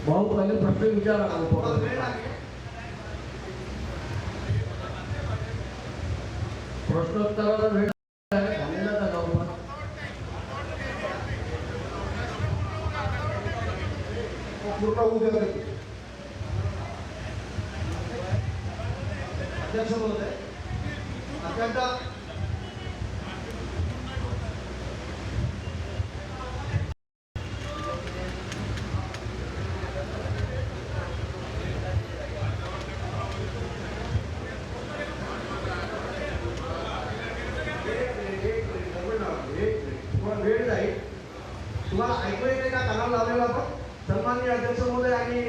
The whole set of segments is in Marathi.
भाऊ पहिले प्रश्न विचारा. प्रश्नोत्तराला वेळ झालेला का जाऊ पूर्ण होऊ द्या. अध्यक्ष महोदय, अत्यंत वेळ जाईल. तुम्हाला ऐकू येते का कानाला लावलेला आपण? सन्माननीय अध्यक्ष महोदय आणि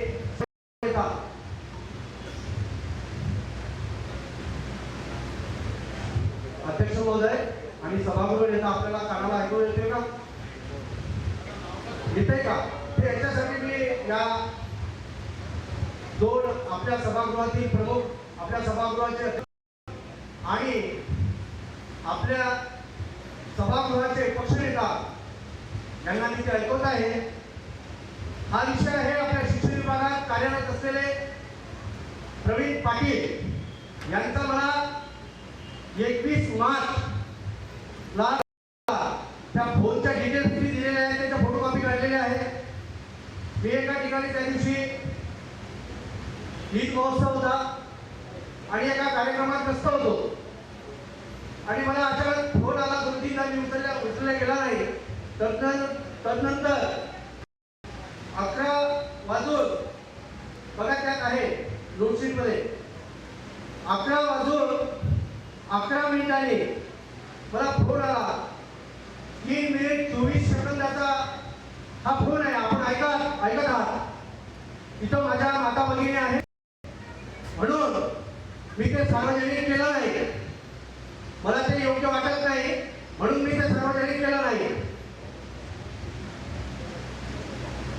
अध्यक्ष महोदय आणि सभागृह नेता आपल्याला कानाला ऐकू येते का? येते का? ते याच्यासाठी मी या दोन आपल्या सभागृहातील प्रमुख, आपल्या सभागृहाचे आणि आपल्या सभागृहाचे पक्षनेता यांना मी ते ऐकवत आहे. हा विषय आहे आपल्या शिक्षण विभागात कार्यरत असलेले प्रवीण पाटील यांचा मला 21 मार्च ला त्या फोनच्या डिटेल्स मी दिलेल्या आहेत, त्याच्या फोटोकॉपी काढलेल्या आहेत. मी एका ठिकाणी त्या दिवशी ईद महोत्सव होता आणि एका कार्यक्रमात व्यस्त होतो आणि मला अचानक फोन आला. 2-3दा मी उचलला गेला नाही. तदनंतर 11 वाजून बघा त्यात आहे लोडशीट मध्ये 11 वाजून 11 मिनिटांनी मला फोन आला. 3 मिनिट 24 सेकंदाचा हा फोन आहे. आपण ऐकत आहात. इथं माझ्या माता भगिनी आहेत म्हणून मी ते सार्वजनिक केलं नाही. मला ते योग्य वाटत नाही म्हणून मी ते सार्वजनिक केलं नाही.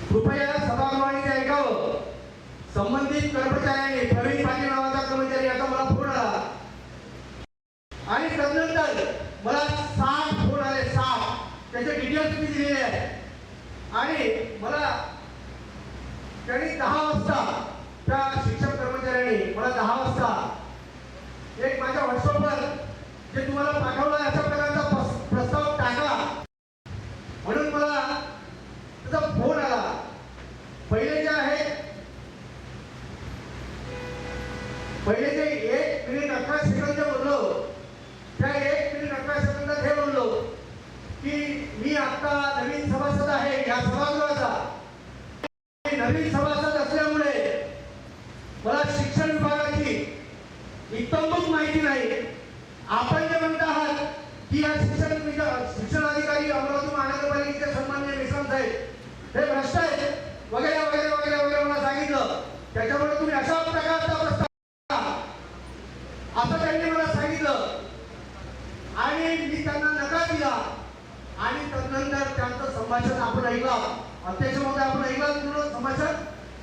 कृपया सभागृहाने ते ऐकावं. संबंधित कर्मचाऱ्यांनी प्रवीण पाटील नावाचा कर्मचारी याचा मला फोन आला आणि तदनंतर मला 60 फोन आले. 60 त्याचे डिटेल्स मी दिलेले आहेत आणि मला त्यांनी 10 वाजता त्या शिक्षक कर्मचाऱ्यांनी मला 10 वाजता एक माझ्या व्हॉट्सअपवर जे तुम्हाला पाठवलं अशा प्रकारचा प्रस्ताव टाका म्हणून मला त्याचा फोन आला. पहिले जे आहे पहिले जे 1 मिनिट 18 सेकंद बोललो त्या 1 मिनिट 18 सेकंदात हे बोललो की मी आता नवीन सभासद आहे या सभागृहाचा. नवीन सभासद असल्यामुळे मला शिक्षण विभागाची इत्तमभूत माहिती नाही. आपण जे म्हणत आहात की या शिक्षण अधिकारी अमरावती महानगरपालिकेचे सन्माननीय विश्राम साहेब हे भ्रष्ट आहेत वगैरे वगैरे वगैरे वगैरे मला सांगितलं. त्याच्यामुळे तुम्ही अशा प्रकारचा प्रस्ताव असं त्यांनी मला सांगितलं आणि मी त्यांना नकार दिला आणि तदनंतर त्यांचं संभाषण आपण ऐकलं. अध्यक्ष महोदय आपण ऐकलं पूर्ण संभाषण.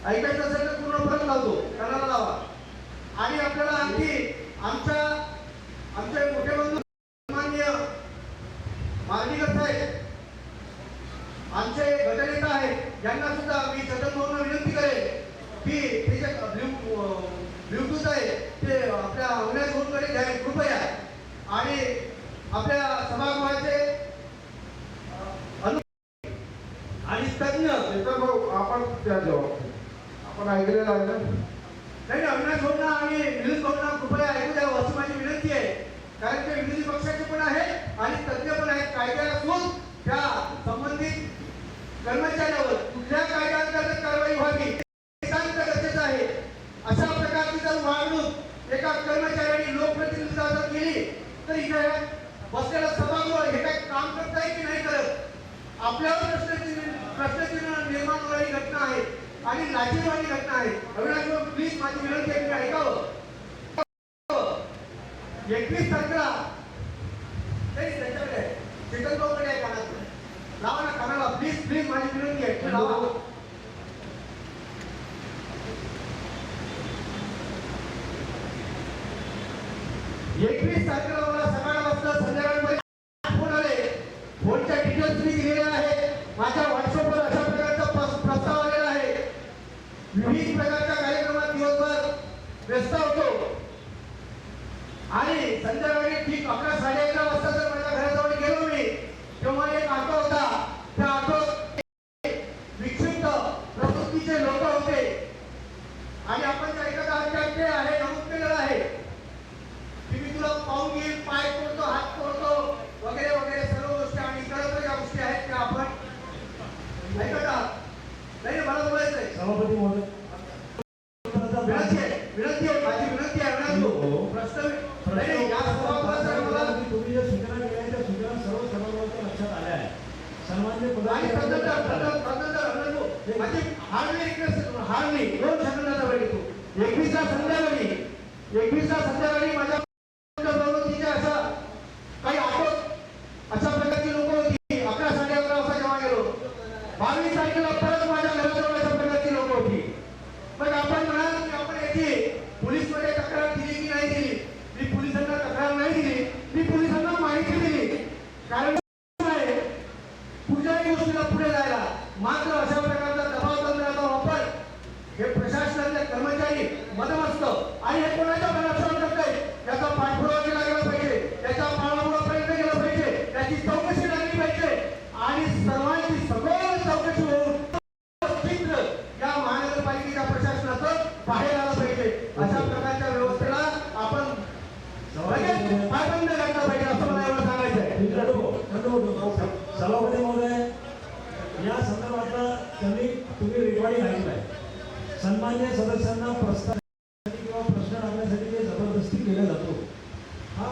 ऐकायचं असेल तर पूर्ण परत लावतो, कानाला लावा. आणि आपल्याला आणखी आमचे मोठे बंधू माननीय मार्गीकर साहेब आमचे गटनेता आहेत यांना सुद्धा मी चंदन भाऊंना विनंती करेन की ते जे ब्लूटूथ आहे ते आपल्या अविनाश भाऊंकडे द्या कृपया. आणि आपल्या सभागृहाचे आणि तज्ञ भाऊ आपण त्या जबाब आपण ऐकलेलं आहे ना. नाही अविनाश भाऊंना आणि निलेश भाऊंना कृपया ऐकू द्यावं अशी माझी विनंती आहे. कारण ते विरोधी पक्षाचे पण आहेत आणि तज्ञ पण आहेत. कायद्यातून त्या संबंधित कर्मचाऱ्यावर कुठल्या कायद्याअंतर्गत कारवाई व्हावी हे सांगणं गरजेचं आहे. अशा प्रकारची जर वागणूक एका कर्मचाऱ्याने लोकप्रतिनिधीला जर केली तर इथे बसलेला सभागृह हे काही काम करत आहे की नाही करत आपल्यावर प्रश्नचिन्ह निर्माण होणारी घटना आहे आणि लाजीरवाणी घटना आहे. अविनाश भाऊ प्लीज माझी विनंती आहे की ऐकावं. 21 तारखेला त्यांच्याकडे चेतन भाऊकडे आहे कानात लावा ना कानाला प्लीज प्लीज माझी विनंती आहे लावा. तारखेला मला सकाळ वाजता संध्याकाळपर्यंत फोन आले. फोनच्या डिटेल्स मी दिलेल्या आहेत. माझ्या व्हॉट्सअपवर अशा प्रकारचा प्रस्ताव आलेला आहे विविध प्रकारच्या कार्यक्रमात दिवसभर व्यस्त होतो आणि संध्याकाळी ठीक 11-11:30 वाजता जर माझ्या घराजवळ गेलो मी तेव्हा एक ऑटो होता. त्या ऑटो विक्षिप्त प्रवृत्तीचे लोक होते आणि आपण त्या एखादा अध्यात्म आहे नमूद केलेलं आहे की मी तुला पाहून घेईल, पाय तोडतो, हात तोडतो वगैरे वगैरे सर्व गोष्टी आणि इतर ज्या गोष्टी आहेत त्या आपण ऐकत आहात. नाही मला बोलायचंय सभापती महोदय विनंती आहे माझी विनंती आहे प्रश्न नाही या सभागृहाचा मला तुम्ही ज्या सूचना केल्या त्या सूचना सर्व सभागृहाच्या लक्षात आल्या आहेत. सन्माननीय आणि माझी हार्डली रिक्वेस्ट हार्डली 2 सेकंदाचा वेळ घेतो. 21ला संध्याकाळी माझ्या प्रवृत्तीच्या अशा काही ऑटो अशा प्रकारची लोक होती. 11-11:30 वाजता जेव्हा गेलो 22 तारखेला परत माझ्या घराजवळ अशा प्रकारची लोक होती. मग आपण म्हणाल की आपण येथे पोलीसमध्ये तक्रार दिली की नाही दिली. मी पोलिसांना तक्रार नाही दिली, मी पोलिसांना माहिती दिली. कारण कुठल्याही गोष्टीला पुढे जायला मात्र अशा प्रकारचा दबाव तंत्राचा वापर हे प्रशासनातले कर्मचारी मदमस्त आणि हे कोणाच्या भरोशावर करताय याचा पाठपुरावा केला गेला पाहिजे, त्याचा पाठपुरावा प्रयत्न केला पाहिजे, त्याची चौकशी लागली पाहिजे आणि सर्वांची सखोल चौकशी होऊन चित्र या महानगरपालिकेच्या प्रशासनाचं बाहेर आलं पाहिजे. अशा प्रकारच्या व्यवस्थेला आपण लगेच पायबंद घातला पाहिजे असं मला एवढं सांगायचं आहे. सभापती महोदय या संदर्भातला तुम्ही रेकॉर्डिंग ऐकलं आहे. सन्मान्य सदस्यांना प्रस्ताव किंवा प्रश्न टाकण्यासाठी जे जबरदस्ती केला जातो हा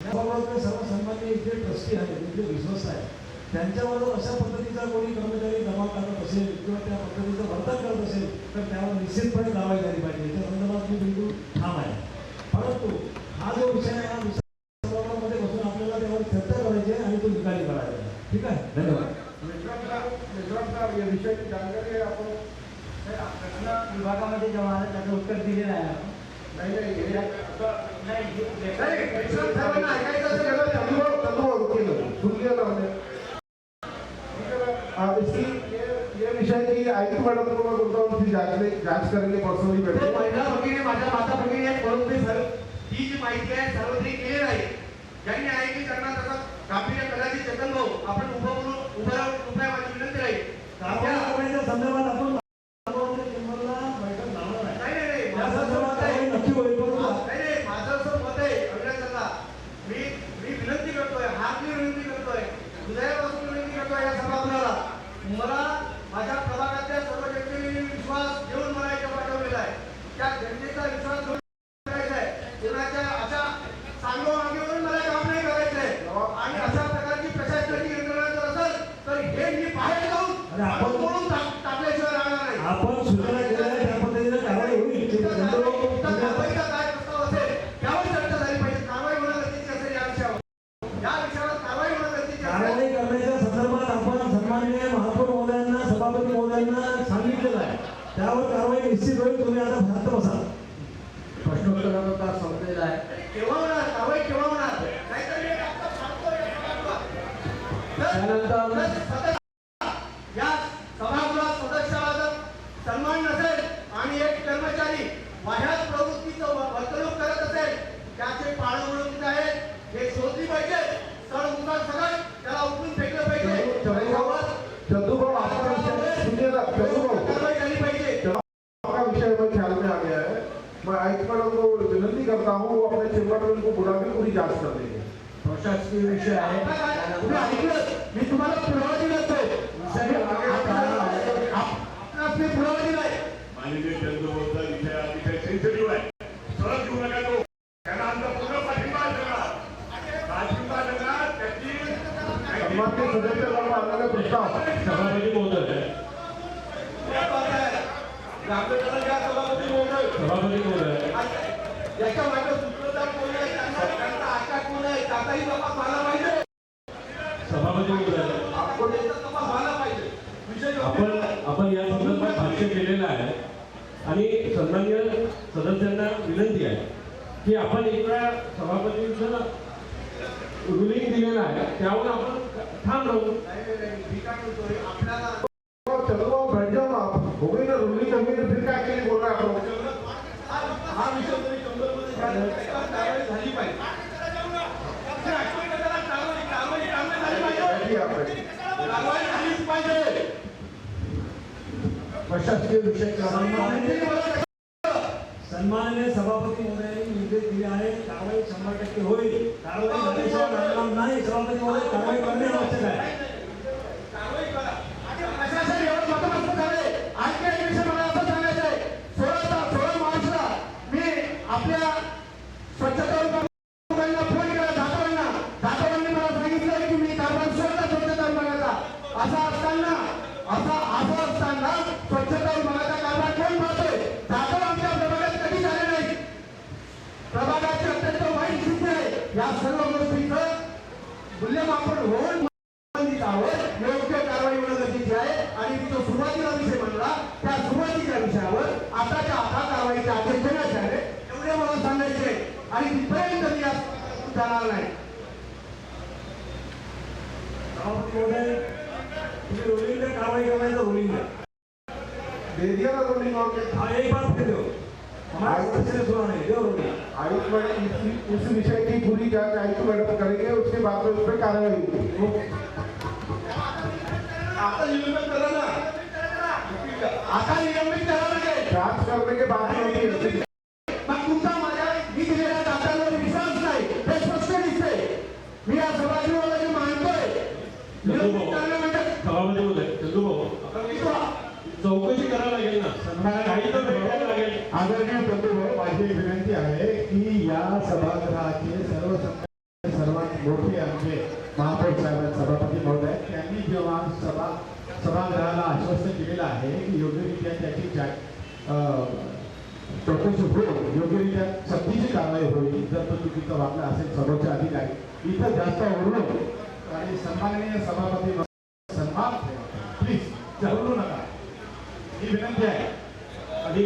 याबाबत सर्व सन्मान्य इथले ट्रस्टी आहेत, इथले विश्वस्त आहेत, त्यांच्यावर अशा पद्धतीचा कोणी कर्मचारी दबाव टाकत असेल किंवा त्या पद्धतीचं वर्तन करत असेल तर त्यावर निश्चितपणे कारवाई झाली पाहिजे. याच्या संदर्भात मी बिलकुल ठाम आहे. परंतु हा जो विषय आहे हा सभागृहामध्ये बसून आपल्याला त्यावर चर्चा करायची आहे आणि तो निकाली करायचा आहे. ठीक आहे, धन्यवाद. या विषयाची जानकारी आपण प्रश्न विभागामध्ये जेव्हा आला त्याचं उत्तर दिलेलं आहे. नाही नाही सर्वांना ऐकायचं असेल इसकी ये विषय की आयुक्त मैडम को मैं बोलता हूँ जांच करेंगे पर्सनली बैठे. महिला भगिनी माझ्या माता भगिनी आहेत परंतु ही जी माहिती आहे सार्वजनिक केली नाही. ज्यांनी ऐकली त्यांना त्याचा गांभीर्य कदाचित चेतन भाऊ आपण उभं राहून कृपया माझी विनंती राहील. कारवाई करण्याच्या संदर्भात आपण बैठक लावणार आहे. नाही नाही या माझं असं संदर्भात मत आहे. कारवाई नक्की होईल. परंतु नाही माझं असं मत आहे अभिनंदनला मी विनंती करतोय, हार्दली विनंती करतोय, हृदयापासून विनंती करतोय या सभागृहाला. मला माझ्या प्रभागातल्या सर्व जनतेने विश्वास देऊन मला इथे पाठवलेला आहे. त्या जनतेचा विश्वास करायचा आहे. कोणाच्या अशा सांगो मागेवरून मला काम नाही करायचं आहे आणि अशा प्रकारची प्रशासनाची यंत्रणा जर असेल तर हे मी बाहेर जाऊन आपण बोलून टाकल्याशिवाय राहणार नाही. आपण सूचना केल्या आहेत त्या पद्धतीने कारवाई होईल. कारवाईचा काय प्रस्ताव असेल त्यावर चर्चा झाली पाहिजे. कारवाई होणं गरजेची असेल या विषयावर कारवाई होणं गरजेची असेल. कारवाई करण्याच्या संदर्भात आपण सन्माननीय महापौर महोदयांना सभापती महोदयांना सांगितलेलं आहे. त्यावर कारवाई निश्चित होईल. तुम्ही आता शांत बसा. प्रश्नोत्तराचा तास संपलेला आहे. केव्हा होणार कारवाई केव्हा होणार नाहीतर मी आता सांगतो या त्यानंतर या सभागृहात सदस्याला जर सन्मान नसेल आणि एक कर्मचारी वाह्यात प्रवृत्तीचं वर्तणूक करत असेल त्याचे पाळंमुळं आहेत हे शोधली पाहिजे. सर उतार सगळं त्याला उठून फेकलं पाहिजे. चंदूभाऊ आपका सुनिएगा, चंदूभाऊ कारवाई झाली पाहिजे. आपका विषय में ख्याल में आ गया है. मैं आयुक्त मैडम को विनंती करता हूँ वो अपने चेम्बर में उनको बुला के पूरी जांच कर देंगे. प्रशासकीय विषय आहे. तुम्ही ऐकलं मी तुम्हाला पुरावा दिलाच आपणास मी पुरावा दिलाय. माननीय चंद्रभाऊचा विषय अतिशय सेन्सिटिव्ह आहे. सहज घेऊ नका तो. त्यांना आमचा पूर्ण पाठिंबा देणार. त्याची सन्माननीय सदस्य माननीय प्रस्ताव सभापती महोदय सभापती महोदय याच्या मागे सूत्रधार कोण आहे त्यांचा आकार कोण आहे त्याचाही तपास व्हायला पाहिजे. सभापती महोदय आपण याचा तपास व्हायला पाहिजे. विषय आपण या संदर्भात भाष्य केलेलं आहे आणि सन्माननीय सदस्यांना विनंती आहे की आपण एका सभापतींचं रुलिंग दिलेलं आहे त्यावर आपण ठाम राहू. मी काय म्हणतोय आपल्याला चलो बैठ जाओ आप. हो गई ना रुलिंग हो गई तो फिर क्या हा विषय तरी कंपनीमध्ये कारवाई झाली पाहिजे. कारवाई झालीच पाहिजे. प्रशासकीय विषय सन्माननीय सभापती महोदयांनी निर्देश दिले आहे, कारवाई 100% होईल. कारवाई झाल्याशिवाय राहणार नाही. सभापती महोदय, कारवाई करणे आवश्यक आहे. कारवाई करा. प्रशासन एवढं मतमस्त झाले. आणखी एक विषय मला असं सांगायचं आहे. 16 मार्चला मी आपल्या स्वच्छता विभागाला फोन केला. जाधवांनी मला सांगितलं की मी कारभार सोडला स्वच्छता विभागाचा. असं असताना स्वच्छता विभागाचा कारभार कोण पाहतोय? जाधव आमच्या प्रभागात कधी झाले नाही. प्रभागाची अत्यंत वाईट स्थिती आहे. या सर्व गोष्टीचं मूल्यमापन होऊन योग्य कारवाई होणं गरजेची आहे. आणि जो सुरुवातीला विषय म्हणला त्या सुरुवातीच्या विषयावर आताच्या आता कारवाईचे आदेश देण्यात आले. एवढे मला सांगायचे. आणि तिथपर्यंत मी जाणार नाही. सभापती महोदय, तुम्ही रोलिंग कारवाई करण्याचं रोलिंग है. दे दिया ना रोलिंग और के हाँ, एक बार दे दो. हमारे कुछ ने सुना नहीं, दो रोलिंग. आयुक्त मैडम इस विषय की पूरी जांच आयुक्त मैडम करेंगे, उसके बाद में उस पर कार्रवाई होगी. आता निलंबित करा ना. आता निलंबित करा लागेल. जांच करने के बाद में होगी. मग तुमचा माझ्या मी दिलेल्या दाखल्यावर विश्वास नाही हे स्पष्ट दिसते. मी या सभागृहाला जे मानतोय निलंबित करणे म्हणजे सभापती महोदय, चंदूभाऊ, चौकशी करावी लागेल ना. काही तर भेटायला लागेल. आदरणीय बंधूभाऊ, माझी एक विनंती आहे की या सभागृहाचे सर्वात मोठे आमचे महापौर साहेब सभापती महोदय त्यांनी जेव्हा सभागृहाला आश्वस्त केलेलं आहे की योग्यरित्या त्याची चौकशी होईल, योग्यरित्या सक्तीची कारवाई होईल. जर तो चुकीचा वागला असेल समोरचे अधिकारी इथं जास्त ओरडून आणि सन्माननीय सभापती सन्मान प्लीज जळवू नका ही विनंती आहे. आणि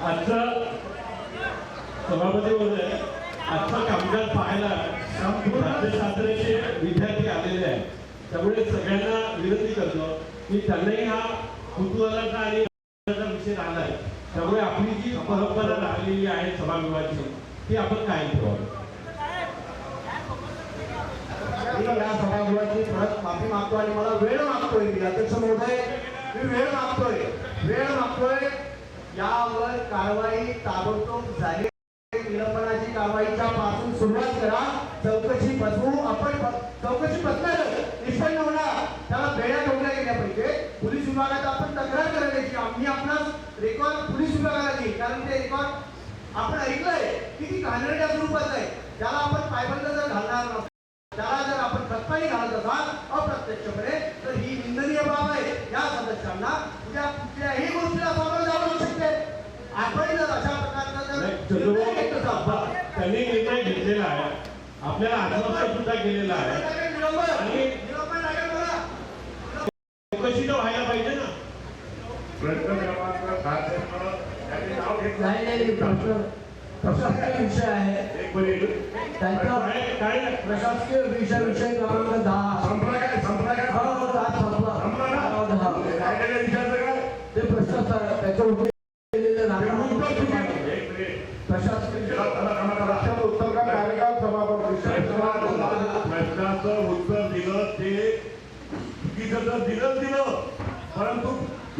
आजचं सभापती महोदय, आजचं कामकाज पाहायला राज्यशास्त्राचे विद्यार्थी आलेले आहेत. त्यामुळे सगळ्यांना विनंती करतो की त्यांनाही हा कुतूहलाचा आणि विषय राहिला आहे. त्यामुळे आपली जी परंपरा राहिलेली आहे सभागृहाची ती आपण कायम ठेवावी. मी या सभागृहाची परत माफी मागतो आणि मला वेळ मागतोय. मी अध्यक्ष महोदय, मी वेळ मागतोय. यावर कारवाई ताबडतोब झाली. निलंबनाची कारवाईच्या पासून सुरुवात करा. चौकशी बसवू आपण. चौकशी बसणार निष्पन्न होणार. त्याला बेड्या ठोकल्या गेल्या पाहिजे. पोलीस विभागात आपण तक्रार करायची. आम्ही आपणास रेकॉर्ड पोलीस विभागाला देईल. कारण ते रेकॉर्ड आपण ऐकलंय की ती घाणेरड्या स्वरूपात आहे. त्याला आपण पायबंद जर घालणार नसतो, त्याला जर आपण खतपाणी घालत असाल अप्रत्यक्षपणे तर ही निंदनीय बाब आहे. या सदस्यांना उद्या कुठल्याही गोष्टीला सामोरं जावं लागू शकते. आपण जर अशा प्रकारचा त्यांनी निर्णय घेतलेला आहे, आपल्याला आत्मसात सुद्धा केलेला आहे आणि चौकशी तर व्हायला पाहिजे ना. प्रश्न क्रमांक 7 त्यांनी नाव घेतलं. नाही, प्रशासकीय विषय आहे. एक मिनिट. त्यांचा काय प्रशासकीय विषय क्रमांक 10. संपला काय हो, 10 संपला. संपला ना? 10. काय विचारलं काय ते प्रश्न त्याच्या उत्तर केलेलं नाही. एक मिनिट. प्रशासकीय प्रश्नाचं उत्तर का कार्यकाळ सभापती प्रश्नाचं उत्तर दिलं ते चुकीचं तर दिलं, परंतु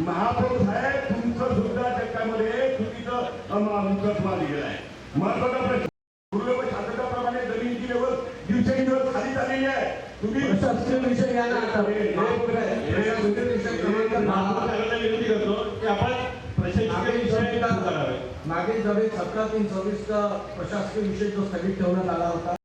महापौर साहेब तुमचं सुद्धा त्याच्यामध्ये चुकीचं उत्तर तुम्हाला दिलेलं आहे. महत्वाचा प्रश्न पूर्व शासकाप्रमाणे जमिनीची लेवल दिवसेंदिवस खाली चाललेली आहे. तुम्ही प्रशासकीय विषय घ्या ना आता. विनंती करतो की आपण प्रशासकीय विषय करावे. मागील सभेत 17/3/24 प्रशासकीय विषय जो स्थगित ठेवण्यात आला होता